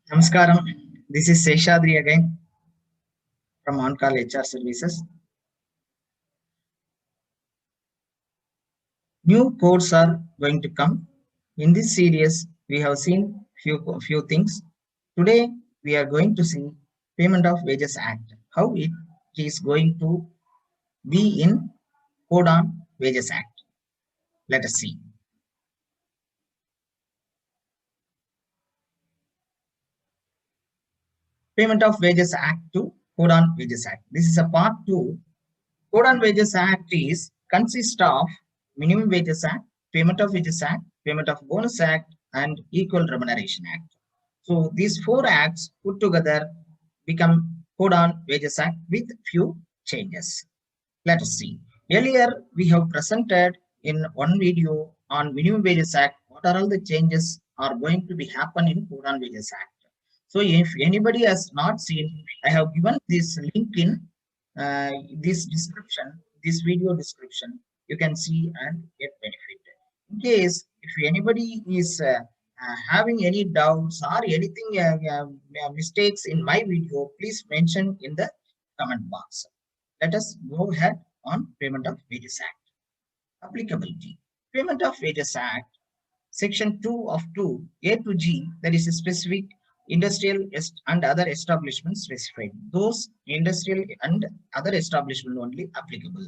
Namaskaram. This is Seshadri again from OnCall HR Services. New codes are going to come. In this series, we have seen few things. Today, we are going to see Payment of Wages Act, how it is going to be in Code on Wages Act. Let us see. Payment of Wages Act to Code on Wages Act. This is a part 2. Code on Wages Act consists of Minimum Wages Act, Payment of Wages Act, Payment of Bonus Act, and Equal Remuneration Act. So these 4 acts put together become Code on Wages Act with few changes. Let us see. Earlier, we have presented in one video on Minimum Wages Act what are all the changes are going to be happen in Code on Wages Act. So if anybody has not seen, I have given this link in this description, this video description. You can see and get benefit. In case if anybody is having any doubts or anything mistakes in my video, please mention in the comment box. Let us go ahead on Payment of Wages Act. Applicability. Payment of Wages Act, Section 2 of 2, A to G, that is a specific industrial and other establishments specified. Those industrial and other establishment only applicable.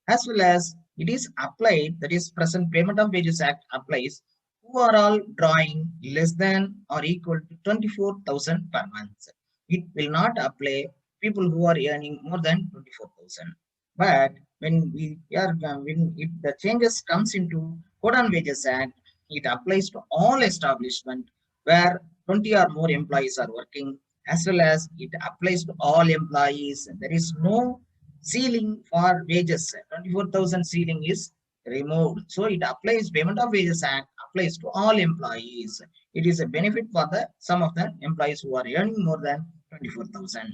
As well as it is applied, that is present Payment of Wages Act applies who are all drawing less than or equal to 24,000 per month. It will not apply people who are earning more than 24,000. But when we are when if the changes comes into Code on Wages Act, it applies to all establishment where 20 or more employees are working, as well as it applies to all employees. There is no ceiling for wages. 24,000 ceiling is removed. So it applies, Payment of Wages Act applies to all employees. It is a benefit for the some of the employees who are earning more than 24,000.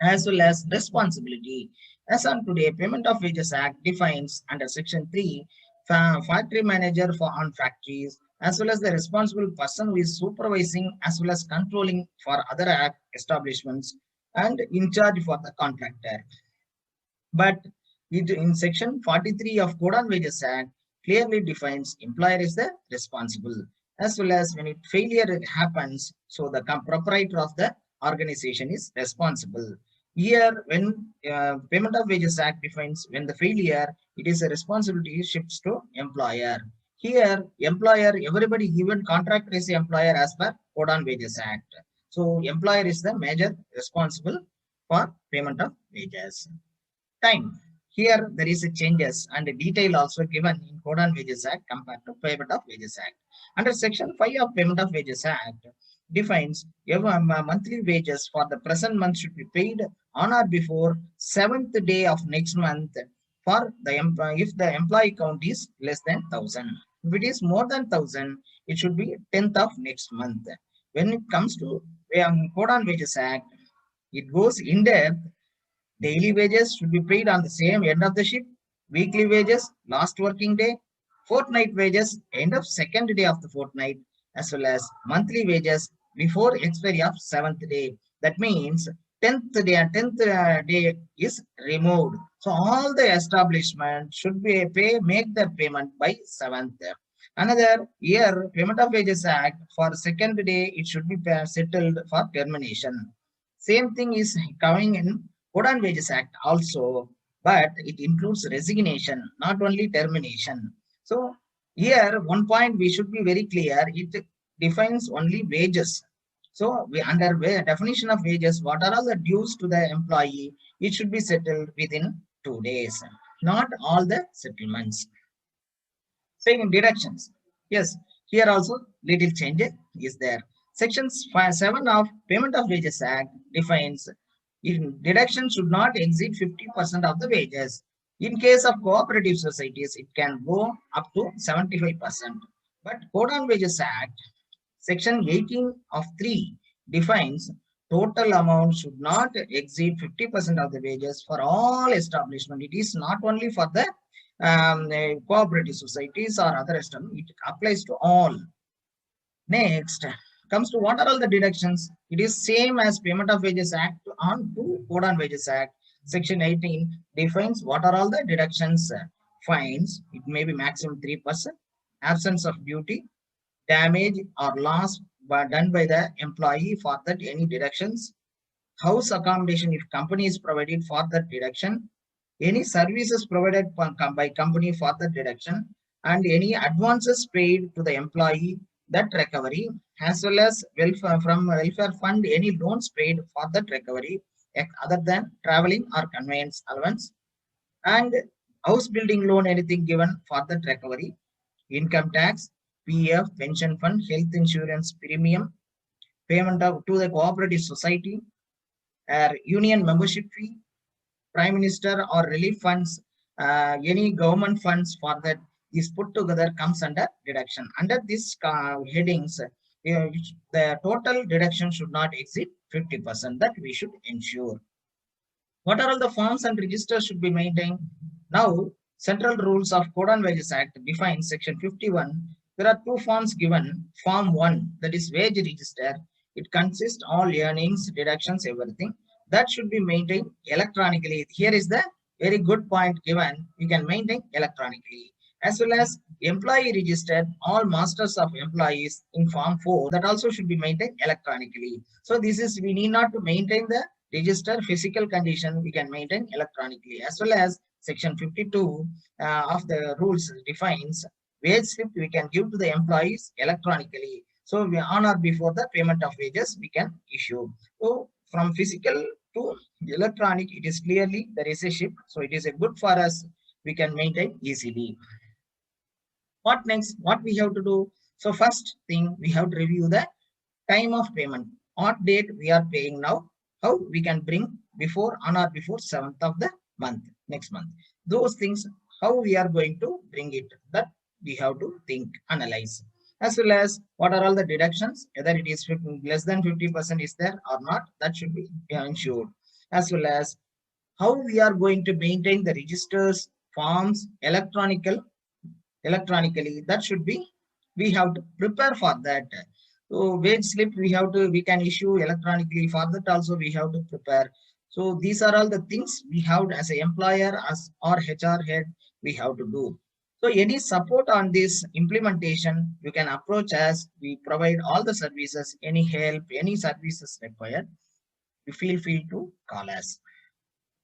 As well as responsibility. As on today, Payment of Wages Act defines under Section 3, factory manager for on factories, as well as the responsible person who is supervising as well as controlling for other establishments and in charge for the contractor. But in Section 43 of Code on Wages Act clearly defines employer is the responsible, as well as when failure happens, so the proprietor of the organization is responsible. Here, when Payment of Wages Act defines when the failure, it is a responsibility shifts to employer. Here, employer, everybody, even contractor is the employer as per Code on Wages Act. So, employer is the major responsible for payment of wages. Time. Here there is a changes and a detail also given in Code on Wages Act compared to Payment of Wages Act. Under Section 5 of Payment of Wages Act defines monthly wages for the present month should be paid on or before 7th day of next month for the if the employee count is less than 1,000. If it is more than 1,000, it should be 10th of next month. When it comes to Code on Wages Act, it goes in depth. Daily wages should be paid on the same end of the shift. Weekly wages, last working day. Fortnight wages, end of second day of the fortnight, as well as monthly wages before expiry of 7th day. That means 10th day is removed. So all the establishment should be make the payment by 7th. Another year, Payment of Wages Act for second day, it should be settled for termination. Same thing is coming in Code on Wages Act also, but it includes resignation, not only termination. So here, one point we should be very clear, it defines only wages. So we under definition of wages, what are all the dues to the employee, it should be settled within 2 days, not all the settlements. Saying deductions. Yes, here also little change is there. Section 7 of Payment of Wages Act defines deduction should not exceed 50% of the wages. In case of cooperative societies, it can go up to 75%. But Code on Wages Act, Section 18 of 3 defines total amount should not exceed 50% of the wages for all establishment. It is not only for the cooperative societies or other establishment, it applies to all. Next, Comes to what are all the deductions? It is same as Payment of Wages Act on to Code on Wages Act. Section 18 defines what are all the deductions. Fines, it may be maximum 3%. Absence of duty, damage or loss done by the employee for that any deductions. House accommodation if company is provided for that deduction. Any services provided by company for that deduction, and any advances paid to the employee that recovery, as well as welfare from welfare fund any loans paid for that recovery other than traveling or conveyance allowance, and house building loan anything given for that recovery, income tax, PF, pension fund, health insurance premium, payment of to the cooperative society, union membership fee, prime minister or relief funds, any government funds for that is put together comes under deduction. Under this headings, the total deduction should not exceed 50%. That we should ensure. What are all the forms and registers should be maintained? Now, Central Rules of Code on Wages Act defines section 51. There are two forms given. Form 1, that is wage register. It consists all earnings, deductions, everything. That should be maintained electronically. Here is the very good point given. You can maintain electronically. As well as employee registered, all masters of employees in Form 4, that also should be maintained electronically. So this is, we need not to maintain the register physical condition, we can maintain electronically. As well as section 52 of the rules defines wage slip we can give to the employees electronically. So we on or before the payment of wages we can issue. So from physical to electronic, it is clearly there is a shift. So it is a good for us, we can maintain easily. What next? What we have to do? So first thing, we have to review the time of payment. What date we are paying now? How we can bring before on or before 7th of the month, next month. Those things, how we are going to bring it, that we have to think, analyze. As well as what are all the deductions, whether it is less than 50% is there or not, that should be ensured. As well as how we are going to maintain the registers, forms, electronically, that should be, we have to prepare for that. So wage slip we can issue electronically. For that also we have to prepare. So these are all the things we have as an employer as or HR head we have to do. So any support on this implementation, you can approach us. We provide all the services, any help, any services required, you feel free to call us.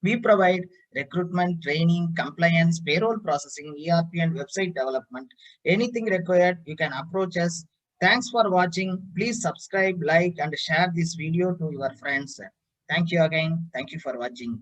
We provide recruitment, training, compliance, payroll processing, ERP and website development. Anything required, you can approach us. Thanks for watching. Please subscribe, like and share this video to your friends. Thank you again. Thank you for watching.